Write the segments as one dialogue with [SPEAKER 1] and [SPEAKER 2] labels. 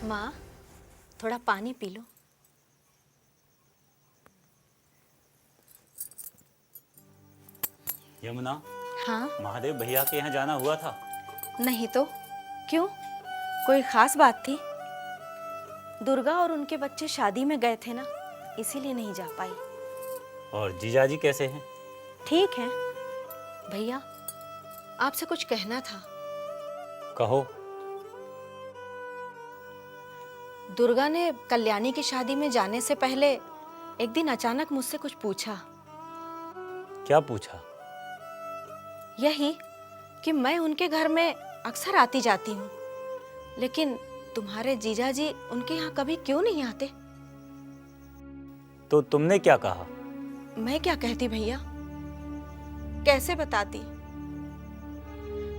[SPEAKER 1] माँ, थोड़ा पानी पी लो।
[SPEAKER 2] यमुना,
[SPEAKER 1] हाँ?
[SPEAKER 2] महादेव भैया के यहाँ जाना हुआ था?
[SPEAKER 1] नहीं तो क्यों, कोई खास बात थी? दुर्गा और उनके बच्चे शादी में गए थे ना, इसीलिए नहीं जा पाई।
[SPEAKER 2] और जीजाजी कैसे हैं?
[SPEAKER 1] ठीक है। भैया, आपसे कुछ कहना था।
[SPEAKER 2] कहो।
[SPEAKER 1] दुर्गा ने कल्याणी की शादी में जाने से पहले एक दिन अचानक मुझसे कुछ पूछा।
[SPEAKER 2] क्या पूछा?
[SPEAKER 1] यही कि मैं उनके घर में अक्सर आती जाती हूँ, लेकिन तुम्हारे जीजाजी उनके यहाँ कभी क्यों नहीं आते?
[SPEAKER 2] तो तुमने क्या कहा?
[SPEAKER 1] मैं क्या कहती भैया? कैसे बताती?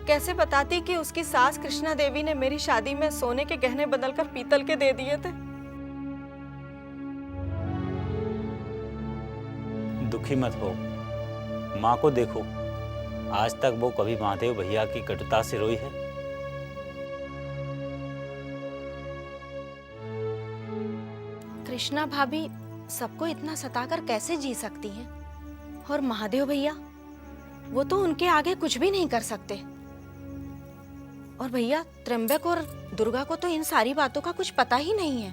[SPEAKER 1] कैसे बताती कि उसकी सास कृष्णा देवी ने मेरी शादी में सोने के गहने बदलकर पीतल के दे दिए थे।
[SPEAKER 2] दुखी मत हो, माँ को देखो, आज तक वो कभी महादेव भैया की कटुता से रोई है?
[SPEAKER 1] कृष्णा भाभी सबको इतना सताकर कैसे जी सकती हैं? और महादेव भैया, वो तो उनके आगे कुछ भी नहीं कर सकते। और भैया, त्र्यंबक और दुर्गा को तो इन सारी बातों का कुछ पता ही नहीं है।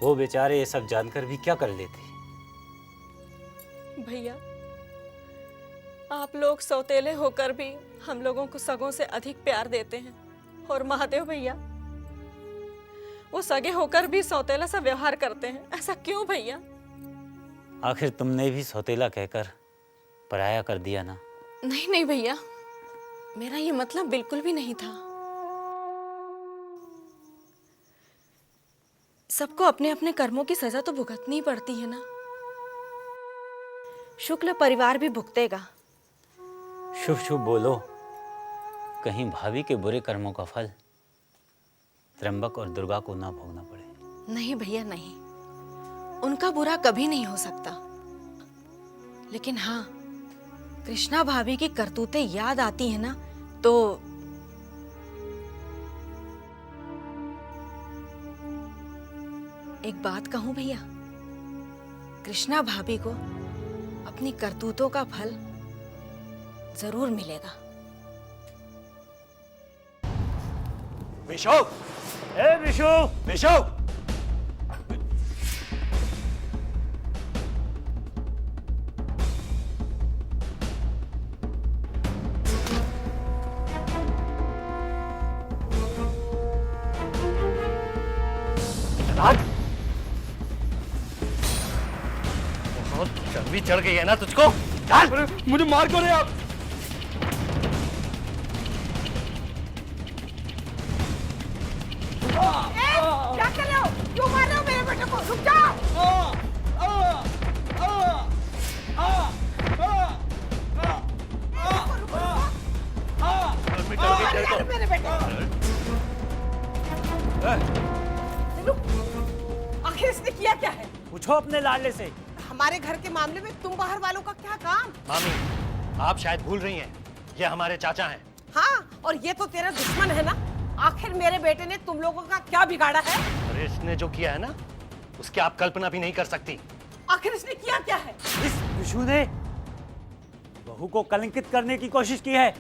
[SPEAKER 2] वो बेचारे ये सब जानकर भी क्या कर लेते?
[SPEAKER 1] भैया, आप लोग सौतेले होकर भी हम लोगों को सगों से अधिक प्यार देते हैं, और महादेव भैया वो सगे होकर भी सौतेला सा व्यवहार करते हैं। ऐसा क्यों भैया?
[SPEAKER 2] आखिर तुमने भी सौतेला कहकर पराया कर दिया ना।
[SPEAKER 1] नहीं नहीं भैया, मेरा ये मतलब बिल्कुल भी नहीं था। सबको अपने अपने कर्मों की सजा तो भुगतनी पड़ती है ना। शुक्ल परिवार भी भुगतेगा।
[SPEAKER 2] शुभ शुभ बोलो, कहीं भाभी के बुरे कर्मों का फल त्र्यंबक और दुर्गा को ना भोगना पड़े।
[SPEAKER 1] नहीं भैया नहीं, उनका बुरा कभी नहीं हो सकता। लेकिन हाँ, कृष्णा भाभी की करतूतें याद आती है ना, तो एक बात कहूं भैया, कृष्णा भाभी को अपनी करतूतों का फल जरूर मिलेगा।
[SPEAKER 3] विशु! ए विशु! विशु! राज! बहुत चर्बी चढ़ गई है ना तुझको? चल! मुझे मार क्यों रहे आप?
[SPEAKER 4] क्या कर रहे हो? क्यों मार रहे हो मेरे बेटे को? रुक जाओ! मेरे बेटे आखिर इसने किया क्या है?
[SPEAKER 3] पूछो अपने लाडले से।
[SPEAKER 4] हमारे घर के मामले में तुम बाहर वालों का क्या काम?
[SPEAKER 5] मामी, आप शायद भूल रही हैं, ये हमारे चाचा हैं।
[SPEAKER 4] हाँ, और ये तो तेरा दुश्मन है ना। आखिर मेरे बेटे ने तुम लोगों का क्या बिगाड़ा है?
[SPEAKER 5] अरे इसने जो किया है ना, उसकी आप कल्पना भी नहीं कर सकती।
[SPEAKER 4] आखिर इसने किया क्या है?
[SPEAKER 3] इस विशु ने बहू को कलंकित करने की कोशिश की है।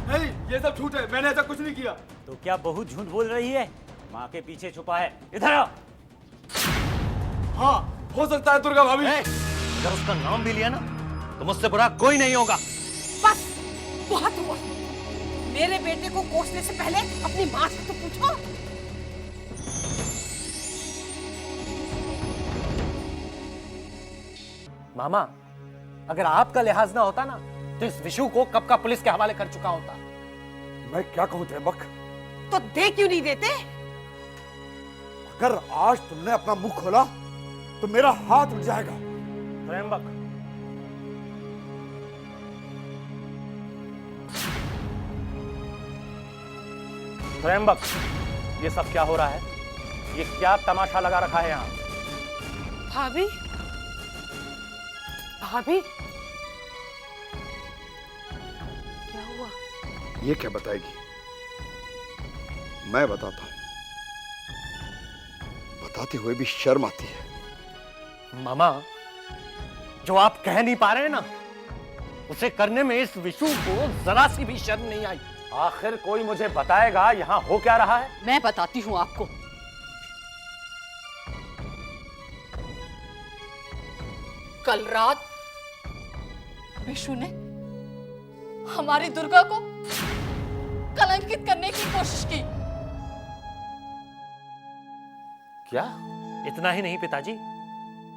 [SPEAKER 6] नहीं, ये सब झूठ है, मैंने ऐसा कुछ नहीं किया।
[SPEAKER 3] तो क्या बहू झूठ बोल रही है? माँ के पीछे छुपा है। इधर आओ।
[SPEAKER 6] हाँ, हो सकता है दुर्गा भाभी।
[SPEAKER 5] अगर उसका नाम भी लिया ना, तो मुझसे बुरा कोई नहीं होगा।
[SPEAKER 4] बस बहुत हुआ। मेरे बेटे को कोसने से पहले अपनी माँ से तो पूछो।
[SPEAKER 5] मामा, अगर आपका लिहाज ना होता ना, तो इस विशु को कब का पुलिस के हवाले कर चुका होता।
[SPEAKER 6] मैं क्या कहूँ त्र्यंबक?
[SPEAKER 4] तो दे क्यों नहीं देते?
[SPEAKER 6] अगर आज तुमने अपना मुंह खोला तो मेरा हाथ उठ जाएगा।
[SPEAKER 5] त्र्यंबक, त्र्यंबक, ये सब क्या हो रहा है? ये क्या तमाशा लगा रखा है यहाँ?
[SPEAKER 4] भाभी, भाभी, क्या हुआ?
[SPEAKER 6] ये क्या बताएगी? मैं बताता हूं। बताते हुए भी शर्म आती है।
[SPEAKER 3] मामा, जो आप कह नहीं पा रहे हैं ना, उसे करने में इस विशु को जरा सी भी शर्म नहीं आई।
[SPEAKER 5] आखिर कोई मुझे बताएगा यहां हो क्या रहा है?
[SPEAKER 4] मैं बताती हूँ आपको। कल रात विशु ने हमारी दुर्गा को कलंकित करने की कोशिश की।
[SPEAKER 3] क्या? इतना ही नहीं पिताजी,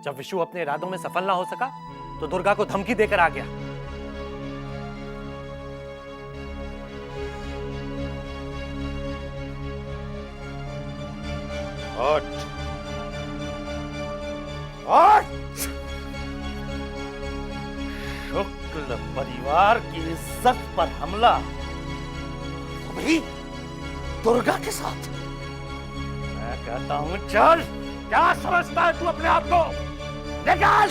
[SPEAKER 3] जब विशु अपने इरादों में सफल ना हो सका तो दुर्गा को धमकी देकर आ गया।
[SPEAKER 5] शुक्ल परिवार की इज्जत पर हमला,
[SPEAKER 3] अभी दुर्गा के साथ।
[SPEAKER 5] मैं कहता हूं चल। क्या समझता है तू अपने आप को? निकाल।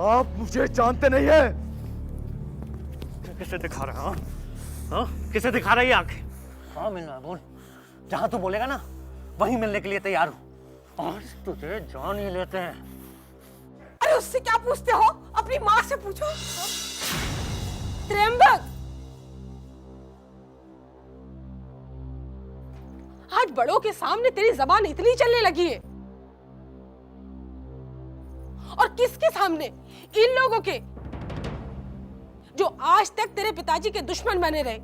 [SPEAKER 6] आप मुझे जानते नहीं है।
[SPEAKER 3] किसे दिखा रहा है? हाँ? किसे दिखा रही है आंखें? हाँ, मिलना बोल। जहां तू बोलेगा ना, वहीं मिलने के लिए तैयार हूं। आज तुझे जान ही लेते हैं।
[SPEAKER 4] अरे उससे क्या पूछते हो? अपनी माँ से पूछो। त्र्यंबक, आज बड़ों के सामने तेरी जबान इतनी चलने लगी है। और किसके सामने? इन लोगों के जो आज तक तेरे पिताजी के दुश्मन बने रहे।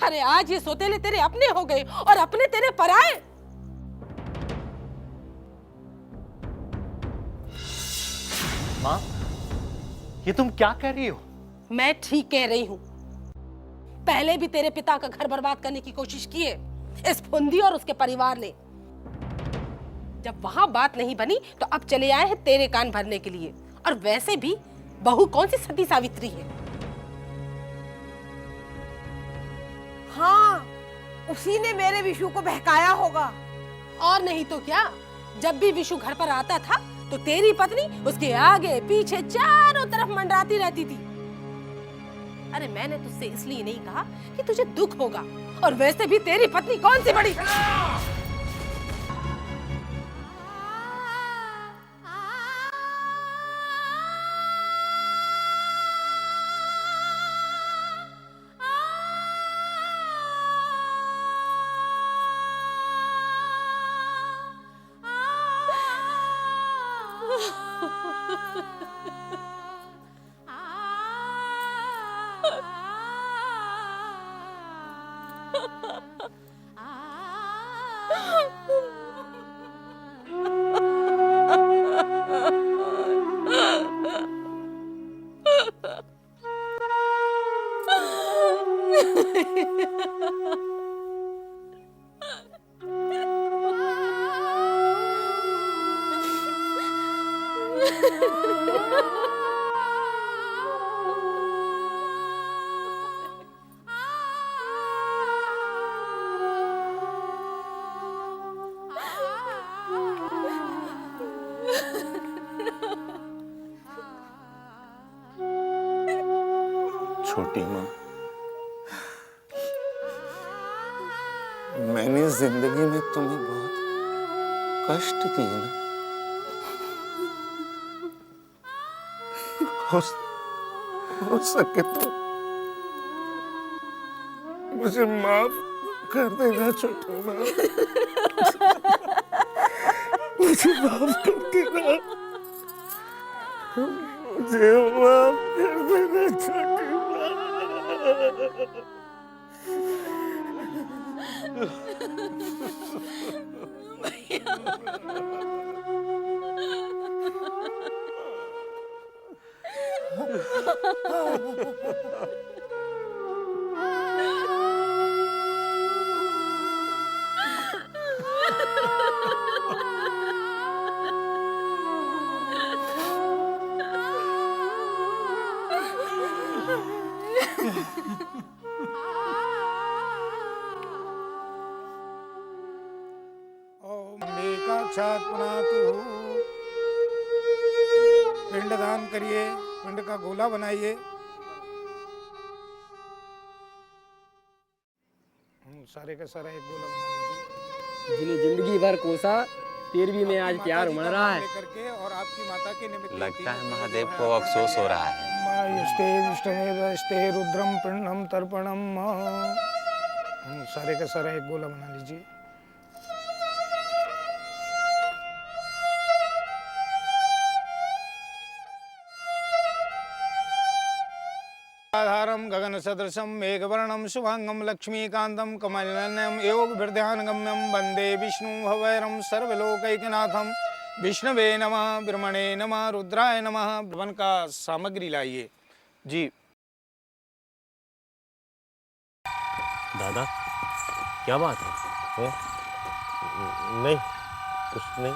[SPEAKER 4] अरे आज ये सौतेले तेरे अपने हो गए और अपने तेरे पराए।
[SPEAKER 3] माँ, ये तुम क्या कह रही हो?
[SPEAKER 4] मैं ठीक कह रही हूं। पहले भी तेरे पिता का घर बर्बाद करने की कोशिश की है इस फुंदी और उसके परिवार ने। जब वहां बात नहीं बनी तो अब चले आए हैं तेरे कान भरने के लिए। और वैसे भी बहू कौन सी सती सावित्री है? हाँ, उसी ने मेरे विशु को बहकाया होगा। और नहीं तो क्या? जब भी विशु घर पर आता था तो तेरी पत्नी उसके आगे पीछे चारों तरफ मंडराती रहती थी। अरे मैंने तुझसे इसलिए नहीं कहा कि तुझे दुख होगा। और वैसे भी तेरी पत्नी कौन सी बड़ी?
[SPEAKER 7] छोटी माँ, मैंने जिंदगी में तुम्हें बहुत कष्ट दिए ना। हो सके तो मुझे माफ कर देना छोटी माँ। मुझे माफ कर देना। मुझे माफ कर देना छोटी माँ।
[SPEAKER 6] ओम एकाक्षात् पुनातु
[SPEAKER 8] पिंडदान करिए, पिंड का गोला बनाइए। सारे का सारा एक गोला बना लीजिए।
[SPEAKER 9] जिन्हें जिंदगी भर कोसा 13वीं में आज प्यार उमड़ रहा है।
[SPEAKER 8] करके और आपकी माता के निमित्त
[SPEAKER 7] लगता है महादेव को अफसोस हो रहा है।
[SPEAKER 8] स्टे रुद्रम पिंडम तर्पणम। सारे का सारा एक गोला बना लीजिए। आधारम गगन सदृशम मेघवर्णम शुभांगम लक्ष्मीकांतम कमलनयनम योगभिर्ध्यान गम्यम वंदे विष्णु भवैरम सर्वलोकैकनाथम विष्णवे नमः ब्रह्मणे नमः रुद्राय नमः। भवन का सामग्री लाइए जी।
[SPEAKER 2] दादा क्या बात है?
[SPEAKER 3] नहीं, कुछ नहीं।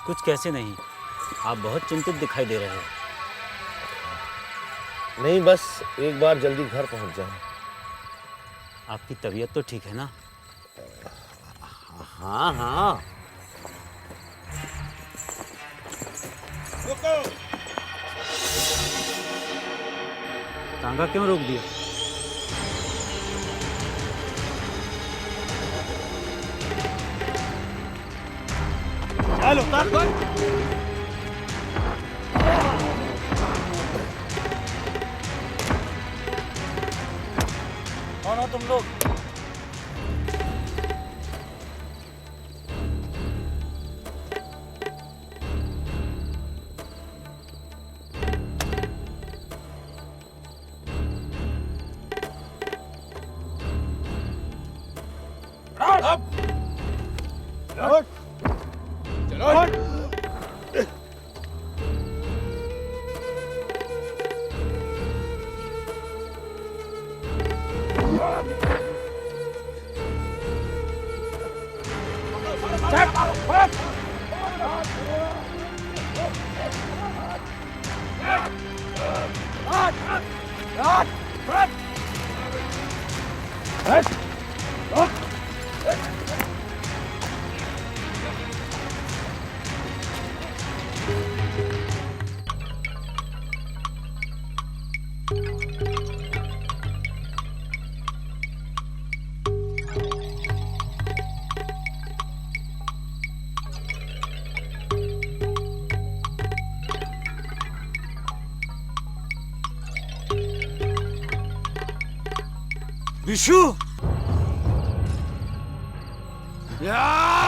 [SPEAKER 2] कुछ कैसे नहीं? आप बहुत चिंतित दिखाई दे रहे हो।
[SPEAKER 3] नहीं, बस एक बार जल्दी घर पहुंच जाए।
[SPEAKER 2] आपकी तबीयत तो ठीक है ना?
[SPEAKER 3] हाँ हाँ।
[SPEAKER 2] तांगा क्यों रोक दिया?
[SPEAKER 3] चल उतर। कौन हो तुम लोग?
[SPEAKER 6] विशु या